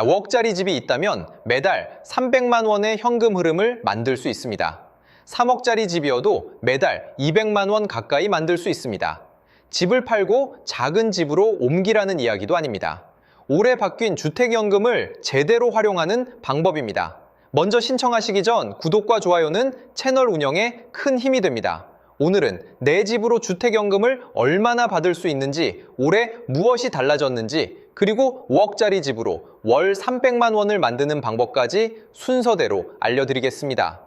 5억짜리 집이 있다면 매달 300만 원의 현금 흐름을 만들 수 있습니다. 3억짜리 집이어도 매달 200만 원 가까이 만들 수 있습니다. 집을 팔고 작은 집으로 옮기라는 이야기도 아닙니다. 올해 바뀐 주택연금을 제대로 활용하는 방법입니다. 먼저 신청하시기 전 구독과 좋아요는 채널 운영에 큰 힘이 됩니다. 오늘은 내 집으로 주택연금을 얼마나 받을 수 있는지, 올해 무엇이 달라졌는지, 그리고 5억짜리 집으로 월 300만 원을 만드는 방법까지 순서대로 알려드리겠습니다.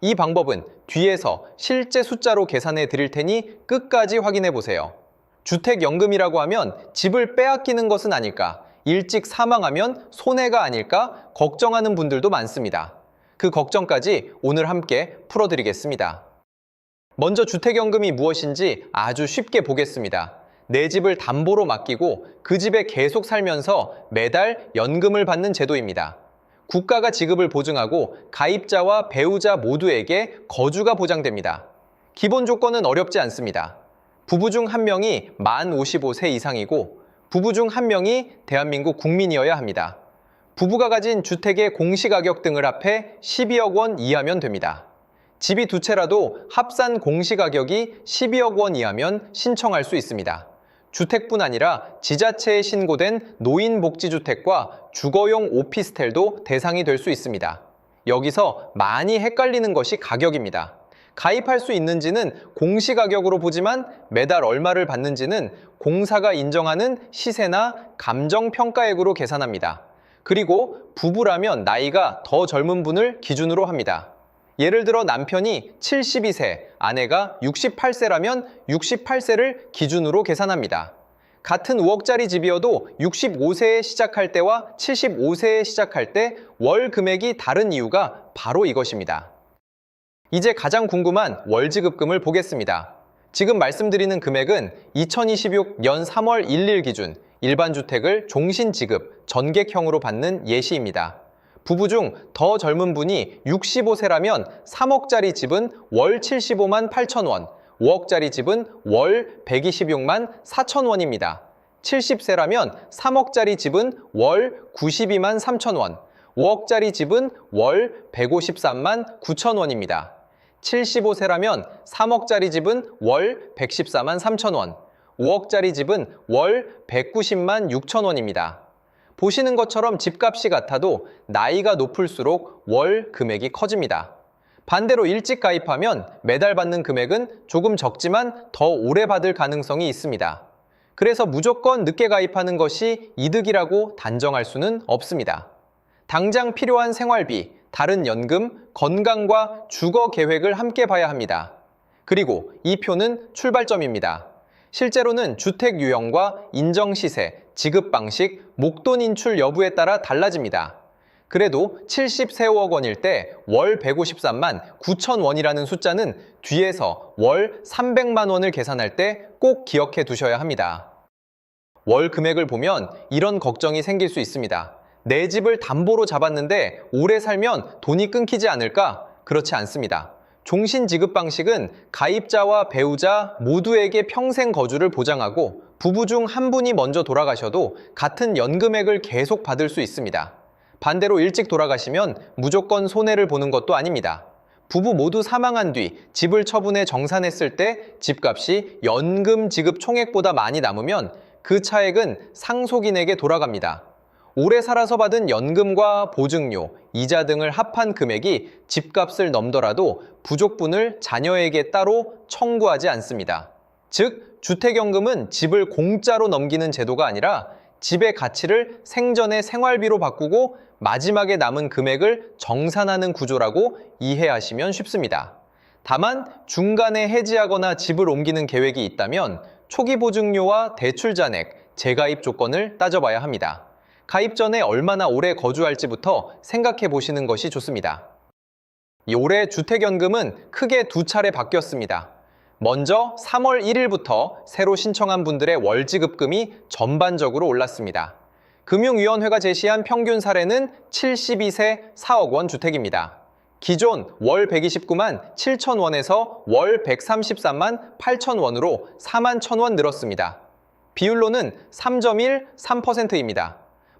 이 방법은 뒤에서 실제 숫자로 계산해 드릴 테니 끝까지 확인해 보세요. 주택연금이라고 하면 집을 빼앗기는 것은 아닐까, 일찍 사망하면 손해가 아닐까 걱정하는 분들도 많습니다. 그 걱정까지 오늘 함께 풀어드리겠습니다. 먼저 주택연금이 무엇인지 아주 쉽게 보겠습니다. 내 집을 담보로 맡기고 그 집에 계속 살면서 매달 연금을 받는 제도입니다. 국가가 지급을 보증하고 가입자와 배우자 모두에게 거주가 보장됩니다. 기본 조건은 어렵지 않습니다. 부부 중 한 명이 만 55세 이상이고 부부 중 한 명이 대한민국 국민이어야 합니다. 부부가 가진 주택의 공시가격 등을 합해 12억 원 이하면 됩니다. 집이 두 채라도 합산 공시가격이 12억 원 이하면 신청할 수 있습니다. 주택뿐 아니라 지자체에 신고된 노인복지주택과 주거용 오피스텔도 대상이 될 수 있습니다. 여기서 많이 헷갈리는 것이 가격입니다. 가입할 수 있는지는 공시가격으로 보지만 매달 얼마를 받는지는 공사가 인정하는 시세나 감정평가액으로 계산합니다. 그리고 부부라면 나이가 더 젊은 분을 기준으로 합니다. 예를 들어 남편이 72세, 아내가 68세라면 68세를 기준으로 계산합니다. 같은 5억짜리 집이어도 65세에 시작할 때와 75세에 시작할 때 월 금액이 다른 이유가 바로 이것입니다. 이제 가장 궁금한 월지급금을 보겠습니다. 지금 말씀드리는 금액은 2026년 3월 1일 기준 일반 주택을 종신지급, 전객형으로 받는 예시입니다. 부부 중 더 젊은 분이 65세라면 3억짜리 집은 월 75만 8천 원, 5억짜리 집은 월 126만 4천 원입니다. 70세라면 3억짜리 집은 월 92만 3천 원, 5억짜리 집은 월 153만 9천 원입니다. 75세라면 3억짜리 집은 월 114만 3천 원, 5억짜리 집은 월 190만 6천 원입니다. 보시는 것처럼 집값이 같아도 나이가 높을수록 월 금액이 커집니다. 반대로 일찍 가입하면 매달 받는 금액은 조금 적지만 더 오래 받을 가능성이 있습니다. 그래서 무조건 늦게 가입하는 것이 이득이라고 단정할 수는 없습니다. 당장 필요한 생활비, 다른 연금, 건강과 주거 계획을 함께 봐야 합니다. 그리고 이 표는 출발점입니다. 실제로는 주택 유형과 인정 시세, 지급 방식, 목돈 인출 여부에 따라 달라집니다. 그래도 70세억 원일 때 월 153만 9천 원이라는 숫자는 뒤에서 월 300만 원을 계산할 때 꼭 기억해 두셔야 합니다. 월 금액을 보면 이런 걱정이 생길 수 있습니다. 내 집을 담보로 잡았는데 오래 살면 돈이 끊기지 않을까? 그렇지 않습니다. 종신지급 방식은 가입자와 배우자 모두에게 평생 거주를 보장하고 부부 중 한 분이 먼저 돌아가셔도 같은 연금액을 계속 받을 수 있습니다. 반대로 일찍 돌아가시면 무조건 손해를 보는 것도 아닙니다. 부부 모두 사망한 뒤 집을 처분해 정산했을 때 집값이 연금 지급 총액보다 많이 남으면 그 차액은 상속인에게 돌아갑니다. 오래 살아서 받은 연금과 보증료, 이자 등을 합한 금액이 집값을 넘더라도 부족분을 자녀에게 따로 청구하지 않습니다. 즉, 주택연금은 집을 공짜로 넘기는 제도가 아니라 집의 가치를 생전의 생활비로 바꾸고 마지막에 남은 금액을 정산하는 구조라고 이해하시면 쉽습니다. 다만 중간에 해지하거나 집을 옮기는 계획이 있다면 초기 보증료와 대출 잔액, 재가입 조건을 따져봐야 합니다. 가입 전에 얼마나 오래 거주할지부터 생각해 보시는 것이 좋습니다. 올해 주택연금은 크게 두 차례 바뀌었습니다. 먼저 3월 1일부터 새로 신청한 분들의 월지급금이 전반적으로 올랐습니다. 금융위원회가 제시한 평균 사례는 72세 4억 원 주택입니다. 기존 월 129만 7천 원에서 월 133만 8천 원으로 4만 1천 원 늘었습니다. 비율로는 3.13%입니다.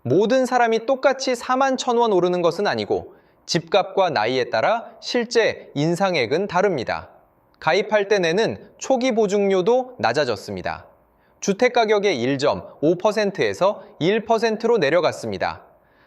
모든 사람이 똑같이 41,000원 오르는 것은 아니고 집값과 나이에 따라 실제 인상액은 다릅니다. 가입할 때 내는 초기 보증료도 낮아졌습니다. 주택가격의 1.5%에서 1%로 내려갔습니다.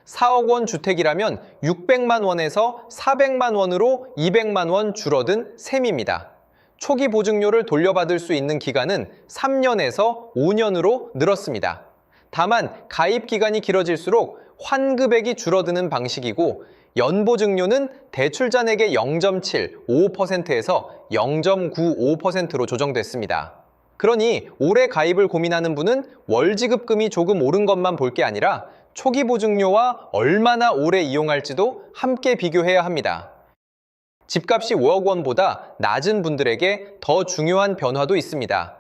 4억 원 주택이라면 600만 원에서 400만 원으로 200만 원 줄어든 셈입니다. 초기 보증료를 돌려받을 수 있는 기간은 3년에서 5년으로 늘었습니다. 다만 가입 기간이 길어질수록 환급액이 줄어드는 방식이고 연보증료는 대출 잔액의 0.75%에서 0.95%로 조정됐습니다. 그러니 올해 가입을 고민하는 분은 월지급금이 조금 오른 것만 볼 게 아니라 초기 보증료와 얼마나 오래 이용할지도 함께 비교해야 합니다. 집값이 5억 원보다 낮은 분들에게 더 중요한 변화도 있습니다.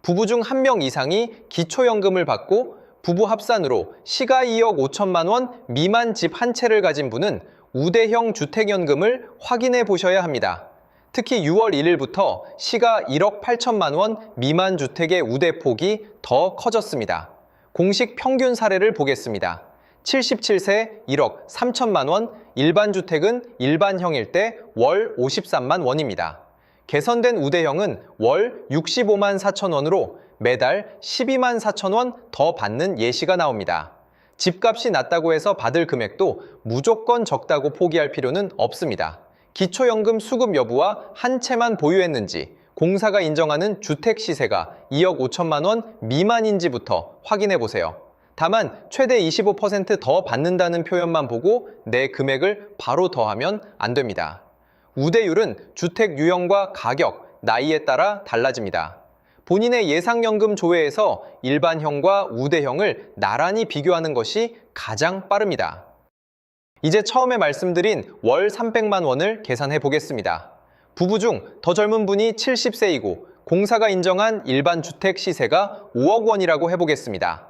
부부 중 1명 이상이 기초연금을 받고 부부 합산으로 시가 2억 5천만 원 미만 집 한 채를 가진 분은 우대형 주택연금을 확인해 보셔야 합니다. 특히 6월 1일부터 시가 1억 8천만 원 미만 주택의 우대폭이 더 커졌습니다. 공식 평균 사례를 보겠습니다. 77세 1억 3천만 원, 일반 주택은 일반형일 때 월 53만 원입니다. 개선된 우대형은 월 65만 4천 원으로 매달 12만 4천 원 더 받는 예시가 나옵니다. 집값이 낮다고 해서 받을 금액도 무조건 적다고 포기할 필요는 없습니다. 기초연금 수급 여부와 한 채만 보유했는지, 공사가 인정하는 주택 시세가 2억 5천만 원 미만인지부터 확인해 보세요. 다만 최대 25% 더 받는다는 표현만 보고 내 금액을 바로 더하면 안 됩니다. 우대율은 주택 유형과 가격, 나이에 따라 달라집니다. 본인의 예상연금 조회에서 일반형과 우대형을 나란히 비교하는 것이 가장 빠릅니다. 이제 처음에 말씀드린 월 300만 원을 계산해 보겠습니다. 부부 중 더 젊은 분이 70세이고 공사가 인정한 일반 주택 시세가 5억 원이라고 해보겠습니다.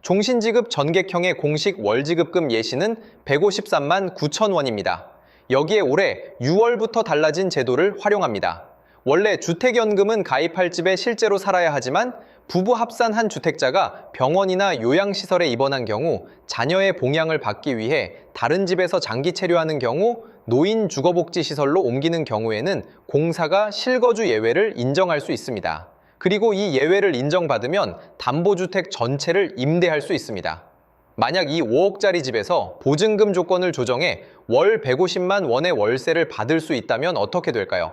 종신지급 전객형의 공식 월지급금 예시는 153만 9천 원입니다. 여기에 올해 6월부터 달라진 제도를 활용합니다. 원래 주택연금은 가입할 집에 실제로 살아야 하지만 부부 합산 한 주택자가 병원이나 요양시설에 입원한 경우 자녀의 봉양을 받기 위해 다른 집에서 장기 체류하는 경우 노인 주거복지시설로 옮기는 경우에는 공사가 실거주 예외를 인정할 수 있습니다. 그리고 이 예외를 인정받으면 담보주택 전체를 임대할 수 있습니다. 만약 이 5억짜리 집에서 보증금 조건을 조정해 월 150만 원의 월세를 받을 수 있다면 어떻게 될까요?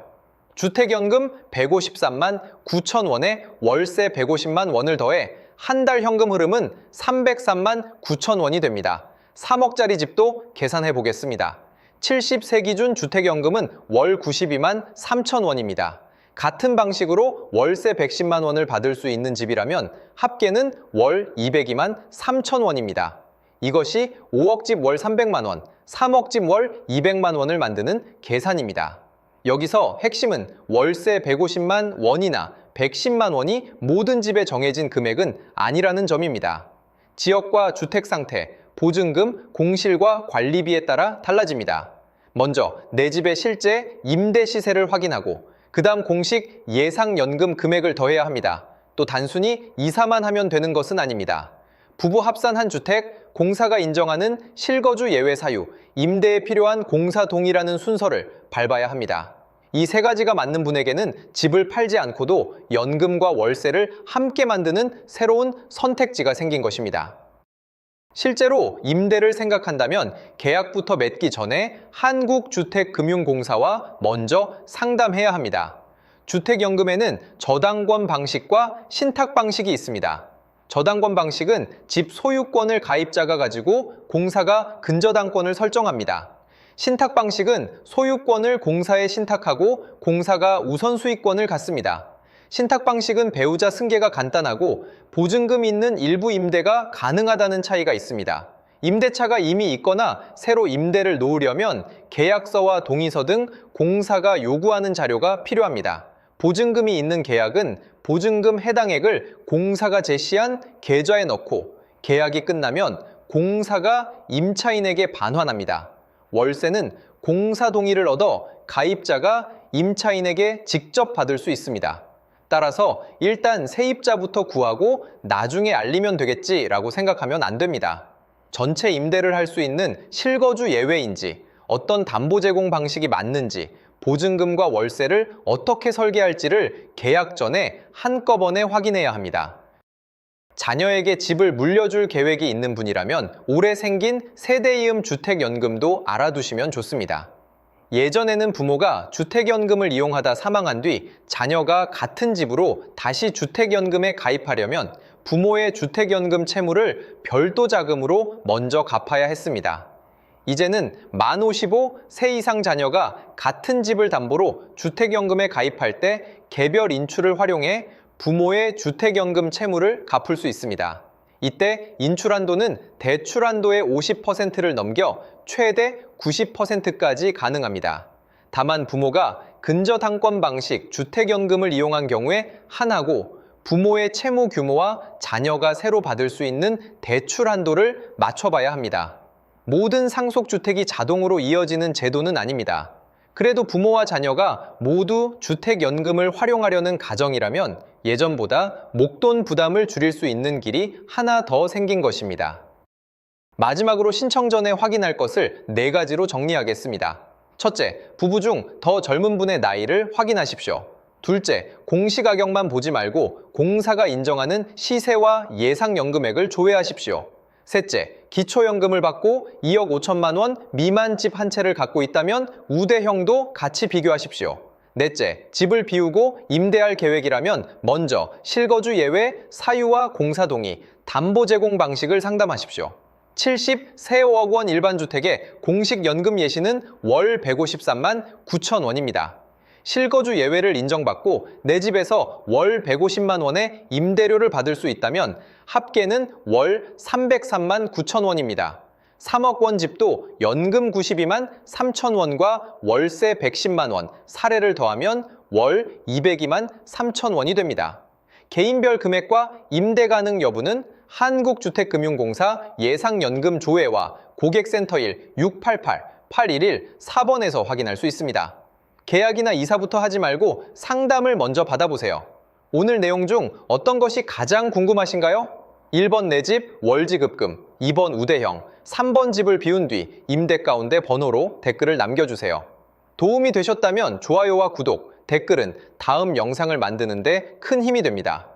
주택연금 153만 9천 원에 월세 150만 원을 더해 한 달 현금 흐름은 303만 9천 원이 됩니다. 3억짜리 집도 계산해 보겠습니다. 70세 기준 주택연금은 월 92만 3천 원입니다. 같은 방식으로 월세 110만 원을 받을 수 있는 집이라면 합계는 월 202만 3천 원입니다. 이것이 5억 집 월 300만 원, 3억 집 월 200만 원을 만드는 계산입니다. 여기서 핵심은 월세 150만 원이나 110만 원이 모든 집에 정해진 금액은 아니라는 점입니다. 지역과 주택 상태, 보증금, 공실과 관리비에 따라 달라집니다. 먼저 내 집의 실제 임대 시세를 확인하고 그 다음 공식 예상연금 금액을 더해야 합니다. 또 단순히 이사만 하면 되는 것은 아닙니다. 부부 합산 한 주택, 공사가 인정하는 실거주 예외 사유, 임대에 필요한 공사 동의라는 순서를 밟아야 합니다. 이 세 가지가 맞는 분에게는 집을 팔지 않고도 연금과 월세를 함께 만드는 새로운 선택지가 생긴 것입니다. 실제로 임대를 생각한다면 계약부터 맺기 전에 한국주택금융공사와 먼저 상담해야 합니다. 주택연금에는 저당권 방식과 신탁 방식이 있습니다. 저당권 방식은 집 소유권을 가입자가 가지고 공사가 근저당권을 설정합니다. 신탁 방식은 소유권을 공사에 신탁하고 공사가 우선수익권을 갖습니다. 신탁 방식은 배우자 승계가 간단하고 보증금이 있는 일부 임대가 가능하다는 차이가 있습니다. 임대차가 이미 있거나 새로 임대를 놓으려면 계약서와 동의서 등 공사가 요구하는 자료가 필요합니다. 보증금이 있는 계약은 보증금 해당액을 공사가 제시한 계좌에 넣고 계약이 끝나면 공사가 임차인에게 반환합니다. 월세는 공사 동의를 얻어 가입자가 임차인에게 직접 받을 수 있습니다. 따라서 일단 세입자부터 구하고 나중에 알리면 되겠지라고 생각하면 안 됩니다. 전체 임대를 할 수 있는 실거주 예외인지, 어떤 담보 제공 방식이 맞는지, 보증금과 월세를 어떻게 설계할지를 계약 전에 한꺼번에 확인해야 합니다. 자녀에게 집을 물려줄 계획이 있는 분이라면 올해 생긴 세대이음 주택연금도 알아두시면 좋습니다. 예전에는 부모가 주택연금을 이용하다 사망한 뒤 자녀가 같은 집으로 다시 주택연금에 가입하려면 부모의 주택연금 채무를 별도 자금으로 먼저 갚아야 했습니다. 이제는 만 55, 세 이상 자녀가 같은 집을 담보로 주택연금에 가입할 때 개별 인출을 활용해 부모의 주택연금 채무를 갚을 수 있습니다. 이때 인출한도는 대출한도의 50%를 넘겨 최대 90%까지 가능합니다. 다만 부모가 근저당권 방식 주택연금을 이용한 경우에 하나고 부모의 채무 규모와 자녀가 새로 받을 수 있는 대출 한도를 맞춰봐야 합니다. 모든 상속주택이 자동으로 이어지는 제도는 아닙니다. 그래도 부모와 자녀가 모두 주택연금을 활용하려는 가정이라면 예전보다 목돈 부담을 줄일 수 있는 길이 하나 더 생긴 것입니다. 마지막으로 신청 전에 확인할 것을 4가지로 정리하겠습니다. 첫째, 부부 중 더 젊은 분의 나이를 확인하십시오. 둘째, 공시가격만 보지 말고 공사가 인정하는 시세와 예상연금액을 조회하십시오. 셋째, 기초연금을 받고 2억 5천만 원 미만 집 한 채를 갖고 있다면 우대형도 같이 비교하십시오. 넷째, 집을 비우고 임대할 계획이라면 먼저 실거주 예외, 사유와 공사동의, 담보 제공 방식을 상담하십시오. 70세억 원 일반주택의 공식 연금 예시는 월 153만 9천 원입니다. 실거주 예외를 인정받고 내 집에서 월 150만 원의 임대료를 받을 수 있다면 합계는 월 303만 9천 원입니다. 3억 원 집도 연금 92만 3천 원과 월세 110만 원, 사례를 더하면 월 202만 3천 원이 됩니다. 개인별 금액과 임대 가능 여부는 한국주택금융공사 예상연금 조회와 고객센터일 688-811-4번에서 확인할 수 있습니다. 계약이나 이사부터 하지 말고 상담을 먼저 받아보세요. 오늘 내용 중 어떤 것이 가장 궁금하신가요? 1번 내 집 월지급금, 2번 우대형, 3번 집을 비운 뒤 임대 가운데 번호로 댓글을 남겨주세요. 도움이 되셨다면 좋아요와 구독, 댓글은 다음 영상을 만드는 데 큰 힘이 됩니다.